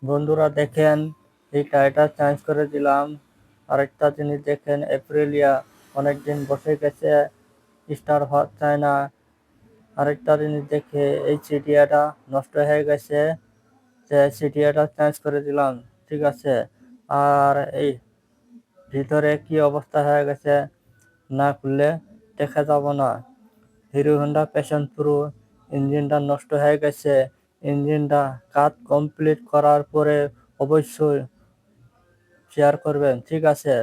বন্ধুরা দেখেন, এই টায়ারটা চেঞ্জ করে দিলাম। আরেকটা জিনিস দেখেন, এপ্রিলিয়া অনেকদিন বসে গেছে, স্টার্ট হচ্ছে না। আরেকটা জিনিস দেখে, এই সিটিয়াটা নষ্ট হয়ে গেছে, যে সিটিয়াটা চেঞ্জ করে দিলাম, ঠিক আছে। আর এই ভিতরে কি অবস্থা হয়ে গেছে না খুললে দেখা যাব না। হিরো হন্ডা প্যাশন প্রো ইঞ্জিনটা নষ্ট হয়ে গেছে। ইঞ্জিনটা কাজ কমপ্লিট করার পরে অবশ্যই শেয়ার করবেন, ঠিক আছে।